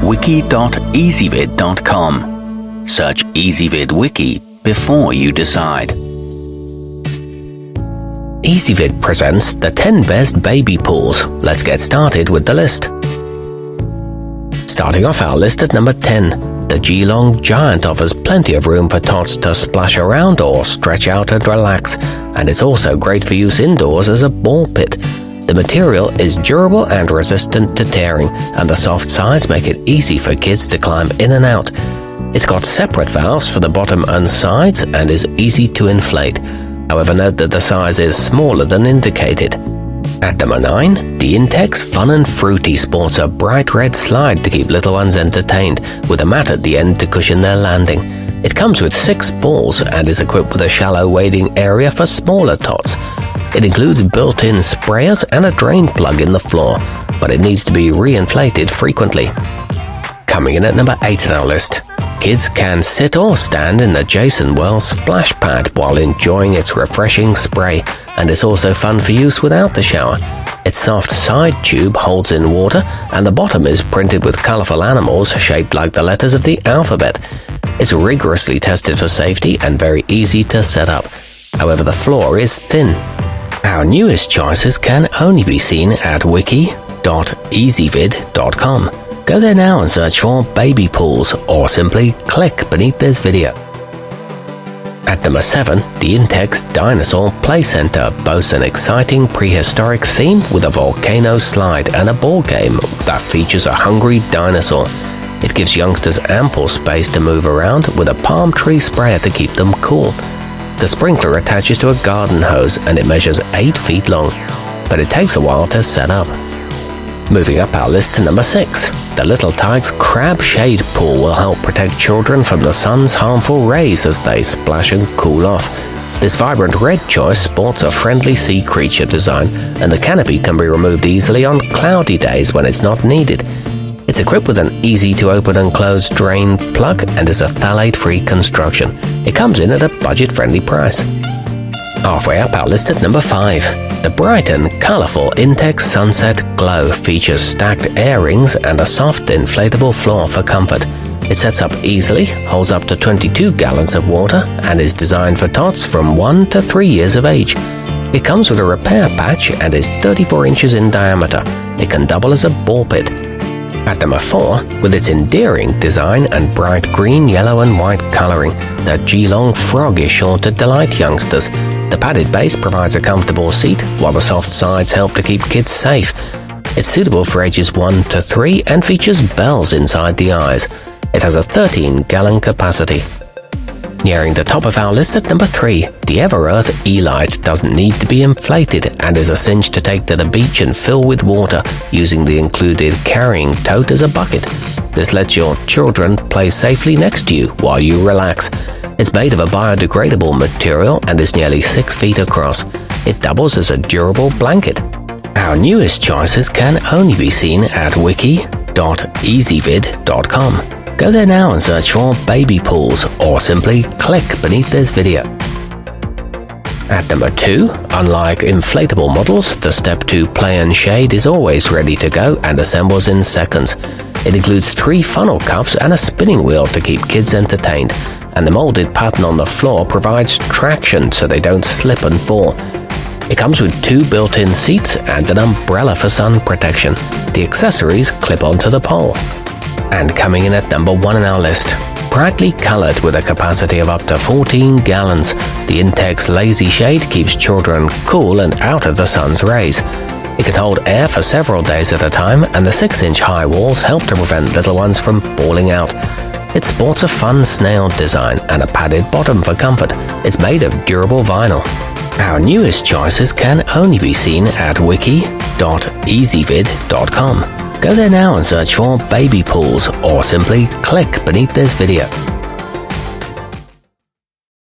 wiki.ezvid.com. Search Ezvid Wiki before you decide. Ezvid presents the 10 best baby pools. Let's get started with the list. Starting off our list at number 10, the Geelong Giant offers plenty of room for tots to splash around or stretch out and relax, and it's also great for use indoors as a ball pit. The material is durable and resistant to tearing, and the soft sides make it easy for kids to climb in and out. It's got separate valves for the bottom and sides and is easy to inflate. However, note that the size is smaller than indicated. At number 9, the Intex Fun and Fruity sports a bright red slide to keep little ones entertained, with a mat at the end to cushion their landing. It comes with 6 balls and is equipped with a shallow wading area for smaller tots. It includes built-in sprayers and a drain plug in the floor, but it needs to be re-inflated frequently. Coming in at number 8 on our list, kids can sit or stand in the jasonwell splash pad while enjoying its refreshing spray, and it's also fun for use without the shower. Its soft side tube holds in water, and the bottom is printed with colorful animals shaped like the letters of the alphabet. It's rigorously tested for safety and very easy to set up. However, the floor is thin. Our newest choices can only be seen at wiki.ezvid.com. Go there now and search for baby pools, or simply click beneath this video. At number 7, the Intex Dinosaur Play Center boasts an exciting prehistoric theme with a volcano slide and a ball game that features a hungry dinosaur. It gives youngsters ample space to move around with a palm tree sprayer to keep them cool. The sprinkler attaches to a garden hose and it measures 8 feet long, but it takes a while to set up. Moving up our list to number 6, the Little Tikes Crab Shade Pool will help protect children from the sun's harmful rays as they splash and cool off. This vibrant red choice sports a friendly sea creature design, and the canopy can be removed easily on cloudy days when it's not needed. It's equipped with an easy-to-open and close drain plug and is a phthalate-free construction. It comes in at a budget-friendly price. Halfway up our list at number 5. The bright and colorful Intex Sunset Glow features stacked air rings and a soft inflatable floor for comfort. It sets up easily, holds up to 22 gallons of water, and is designed for tots from 1 to 3 years of age. It comes with a repair patch and is 34 inches in diameter. It can double as a ball pit. At number 4, with its endearing design and bright green, yellow and white coloring, the Geelong Frog is sure to delight youngsters. The padded base provides a comfortable seat, while the soft sides help to keep kids safe. It's suitable for ages 1 to 3 and features bells inside the eyes. It has a 13-gallon capacity. Nearing the top of our list at number 3, the EverEarth Elight doesn't need to be inflated and is a cinch to take to the beach and fill with water, using the included carrying tote as a bucket. This lets your children play safely next to you while you relax. It's made of a biodegradable material and is nearly 6 feet across. It doubles as a durable blanket. Our newest choices can only be seen at wiki.ezvid.com. Go there now and search for baby pools, or simply click beneath this video. At number 2, unlike inflatable models, the Step 2 Play and Shade is always ready to go and assembles in seconds. It includes 3 funnel cups and a spinning wheel to keep kids entertained, and the molded pattern on the floor provides traction so they don't slip and fall. It comes with 2 built-in seats and an umbrella for sun protection. The accessories clip onto the pole. And coming in at number 1 on our list, brightly colored with a capacity of up to 14 gallons, the Intex Lazy Shade keeps children cool and out of the sun's rays. It can hold air for several days at a time, and the 6-inch high walls help to prevent little ones from falling out. It sports a fun snail design and a padded bottom for comfort. It's made of durable vinyl. Our newest choices can only be seen at wiki.ezvid.com. Go there now and search for baby pools, or simply click beneath this video.